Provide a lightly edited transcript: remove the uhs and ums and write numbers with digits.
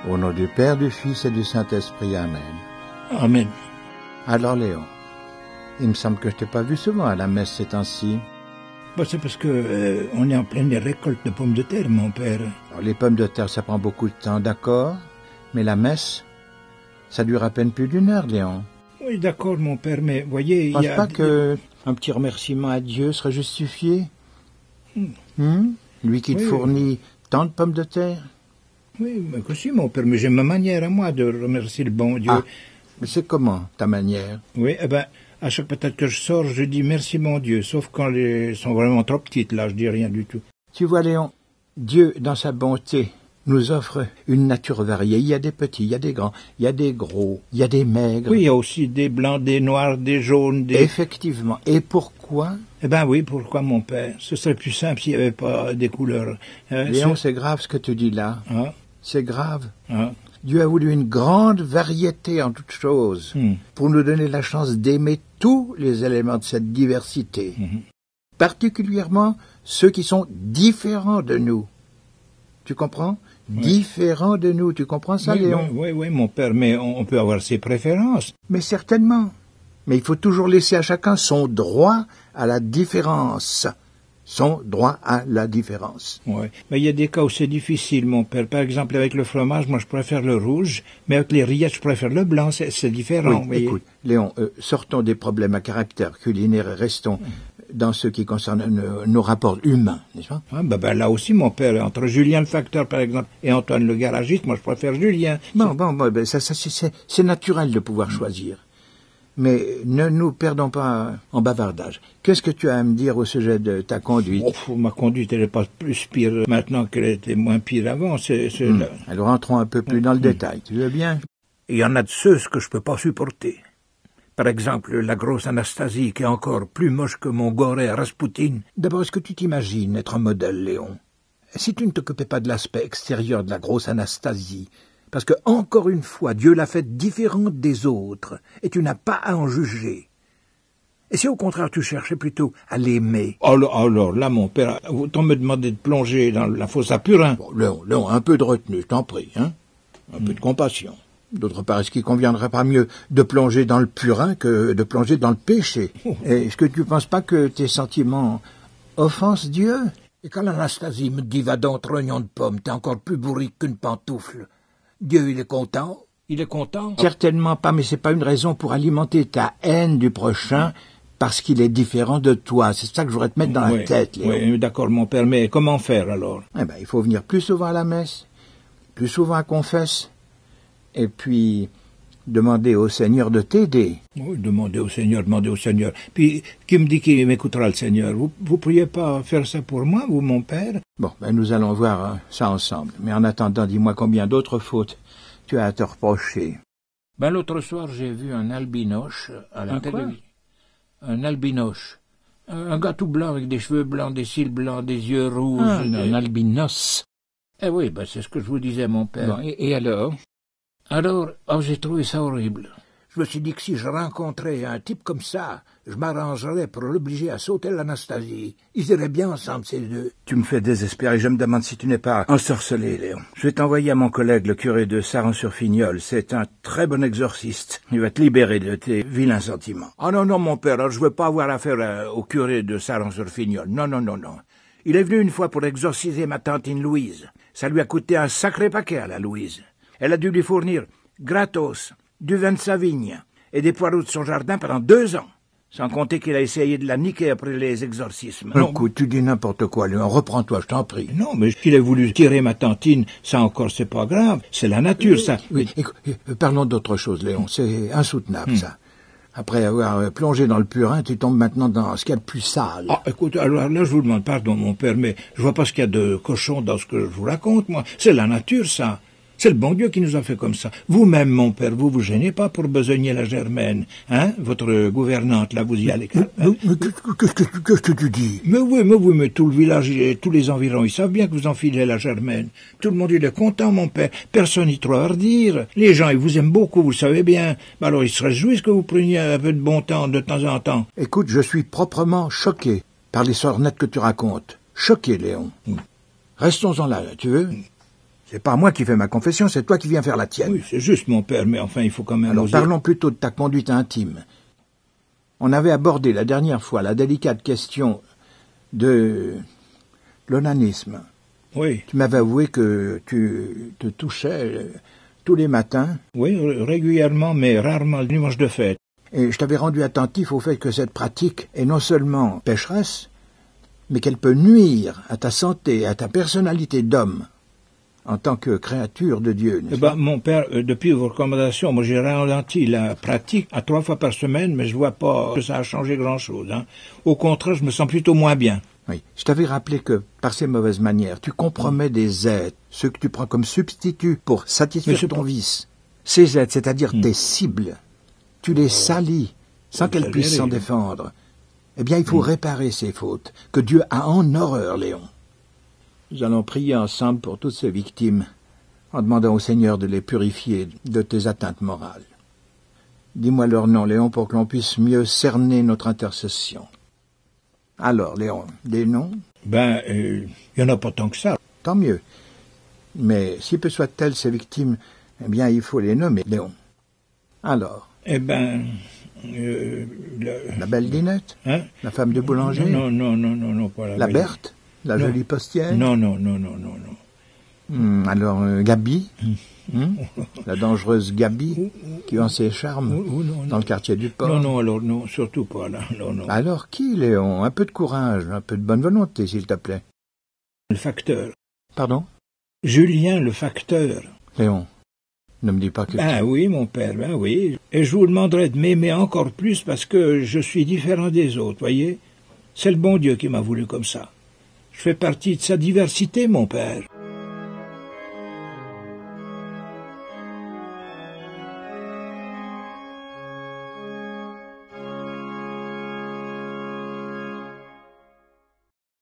Au nom du Père, du Fils et du Saint-Esprit. Amen. Amen. Alors Léon, il me semble que je t'ai pas vu souvent à la messe ces temps-ci. Bon, c'est parce que on est en pleine récolte de pommes de terre, mon père. Alors, les pommes de terre, ça prend beaucoup de temps, d'accord, mais la messe, ça dure à peine plus d'une heure, Léon. Oui, d'accord, mon père, mais voyez, Je pense pas que un petit remerciement à Dieu serait justifié. Lui qui te fournit tant de pommes de terre. Oui, mais que si, mon père, mais j'ai ma manière à moi de remercier le bon Dieu. Ah, mais c'est comment, ta manière? Oui, eh ben, à chaque patate que je sors, je dis merci, mon Dieu, sauf quand les sont vraiment trop petites, là, je dis rien du tout. Tu vois, Léon, Dieu, dans sa bonté, nous offre une nature variée. Il y a des petits, il y a des grands, il y a des gros, il y a des maigres. Oui, il y a aussi des blancs, des noirs, des jaunes, des... Effectivement. Et pourquoi? Eh ben oui, pourquoi, mon père? Ce serait plus simple s'il n'y avait pas des couleurs. Léon, c'est grave ce que tu dis là. Ah. C'est grave. Ah. Dieu a voulu une grande variété en toutes choses pour nous donner la chance d'aimer tous les éléments de cette diversité, particulièrement ceux qui sont différents de nous. Tu comprends? Différents de nous, tu comprends ça, Léon? Oui, mon père, mais on peut avoir ses préférences. Mais certainement. Mais il faut toujours laisser à chacun son droit à la différence. Son droit à la différence. Oui, mais il y a des cas où c'est difficile, mon père. Par exemple, avec le fromage, moi, je préfère le rouge, mais avec les rillettes, je préfère le blanc. C'est différent. Oui, écoute, Léon, sortons des problèmes à caractère culinaire et restons dans ce qui concerne nos rapports humains, n'est-ce pas? Ah, ben là aussi, mon père, entre Julien le facteur, par exemple, et Antoine le garagiste, moi, je préfère Julien. Bon, ça c'est naturel de pouvoir choisir. Mais ne nous perdons pas en bavardage. Qu'est-ce que tu as à me dire au sujet de ta conduite? Ma conduite, elle n'est pas plus pire maintenant qu'elle était moins pire avant. Alors rentrons un peu plus dans le détail. Tu veux bien? Il y en a de ceux que je peux pas supporter. Par exemple, la grosse Anastasie, qui est encore plus moche que mon goré Raspoutine. D'abord, est-ce que tu t'imagines être un modèle, Léon? Si tu ne t'occupais pas de l'aspect extérieur de la grosse Anastasie, parce que, encore une fois, Dieu l'a faite différente des autres, et tu n'as pas à en juger. Et si au contraire tu cherchais plutôt à l'aimer? Alors, là, mon père, autant me demander de plonger dans la fosse à Purin. Bon, Léon, un peu de retenue, je t'en prie, hein? Un peu de compassion. D'autre part, est-ce qu'il conviendrait pas mieux de plonger dans le purin que de plonger dans le péché? Est-ce que tu penses pas que tes sentiments offensent Dieu? Et quand l'Anastasie me dit va donc trognon de pomme, t'es encore plus bourrique qu'une pantoufle. Dieu, il est content? Il est content? Certainement pas, mais c'est pas une raison pour alimenter ta haine du prochain parce qu'il est différent de toi. C'est ça que je voudrais te mettre dans la tête, Léon. Oui, d'accord, mon père, mais comment faire alors? Eh ben, il faut venir plus souvent à la messe, plus souvent à confesse. Et puis, demander au Seigneur de t'aider. Oui, demandez au Seigneur. Puis, qui me dit qu'il m'écoutera, le Seigneur? Vous pourriez pas faire ça pour moi, vous, mon père? Bon, ben nous allons voir ça ensemble. Mais en attendant, dis-moi combien d'autres fautes tu as à te reprocher. Ben, l'autre soir, j'ai vu un albinoche à la télévision. Un albinoche. Un gars tout blanc avec des cheveux blancs, des cils blancs, des yeux rouges. Un albinos. Eh oui, ben, c'est ce que je vous disais, mon père. Bon, et alors? Alors, j'ai trouvé ça horrible. Je me suis dit que si je rencontrais un type comme ça, je m'arrangerais pour l'obliger à sauter l'Anastasie. Ils iraient bien ensemble, ces deux. Tu me fais désespérer, je me demande si tu n'es pas ensorcelé, Léon. Je vais t'envoyer à mon collègue, le curé de Saran-sur-Fignol. C'est un très bon exorciste. Il va te libérer de tes vilains sentiments. Ah non, mon père, alors je veux pas avoir affaire au curé de Saran-sur-Fignol. Non. Il est venu une fois pour exorciser ma tantine Louise. Ça lui a coûté un sacré paquet à la Louise. Elle a dû lui fournir, gratos, du vin de sa vigne et des poireaux de son jardin pendant 2 ans. Sans compter qu'il a essayé de la niquer après les exorcismes. Écoute, tu dis n'importe quoi, Léon. Reprends-toi, je t'en prie. Non, mais qu'il ait voulu tirer ma tantine, ça encore, c'est pas grave. C'est la nature, ça. Oui, écoute, parlons d'autre chose, Léon. C'est insoutenable, ça. Après avoir plongé dans le purin, tu tombes maintenant dans ce qu'il y a de plus sale. Ah, écoute, alors là, je vous demande pardon, mon père, mais je vois pas ce qu'il y a de cochon dans ce que je vous raconte, moi. C'est la nature, ça. C'est le bon Dieu qui nous a fait comme ça. Vous-même, mon père, vous gênez pas pour besogner la Germaine, hein? Votre gouvernante, là, vous y allez. Mais qu'est-ce que tu dis? Mais oui, mais tout le village et tous les environs, ils savent bien que vous enfilez la Germaine. Tout le monde, il est content, mon père. Personne n'y trouve à redire. Les gens, ils vous aiment beaucoup, vous le savez bien. Alors, ils se réjouissent que vous preniez un peu de bon temps de temps en temps. Écoute, je suis proprement choqué par les sornettes que tu racontes. Choqué, Léon. Restons-en là, tu veux? C'est pas moi qui fais ma confession, c'est toi qui viens faire la tienne. Oui, c'est juste, mon père, mais enfin, il faut quand même Alors oser. parlons plutôt de ta conduite intime. On avait abordé la dernière fois la délicate question de l'onanisme. Oui. Tu m'avais avoué que tu te touchais tous les matins. Oui, régulièrement, mais rarement le dimanche de fête. Et je t'avais rendu attentif au fait que cette pratique est non seulement pécheresse, mais qu'elle peut nuire à ta santé et à ta personnalité d'homme en tant que créature de Dieu. Eh ben, mon père, depuis vos recommandations, moi j'ai ralenti la pratique à 3 fois par semaine, mais je vois pas que ça a changé grand-chose. Hein. Au contraire, je me sens plutôt moins bien. Oui. Je t'avais rappelé que, par ces mauvaises manières, tu compromets des êtres, ceux que tu prends comme substituts pour satisfaire ton vice. Ces êtres, c'est-à-dire tes cibles, tu les salis sans qu'elles puissent s'en défendre. Eh bien, il faut réparer ces fautes, que Dieu a en horreur, Léon. Nous allons prier ensemble pour toutes ces victimes, en demandant au Seigneur de les purifier de tes atteintes morales. Dis-moi leur nom, Léon, pour que l'on puisse mieux cerner notre intercession. Alors, Léon, des noms? Ben, il y en a pas tant que ça. Tant mieux. Mais si peu soient-elles ces victimes, eh bien, il faut les nommer, Léon. Alors? Eh ben... La belle Dinette? Hein? La femme de boulanger? Non, pas la La belle. Berthe? La jolie postière? Non. Alors, Gabi? La dangereuse Gabi, qui vend ses charmes dans le quartier du port? Non, surtout pas, là. Non. Alors qui, Léon? Un peu de courage, un peu de bonne volonté, s'il te plaît. Le facteur. Pardon? Julien, le facteur. Léon, ne me dis pas que... Ben oui, mon père, ben oui. Et je vous demanderai de m'aimer encore plus parce que je suis différent des autres, voyez? C'est le bon Dieu qui m'a voulu comme ça. Je fais partie de sa diversité, mon père.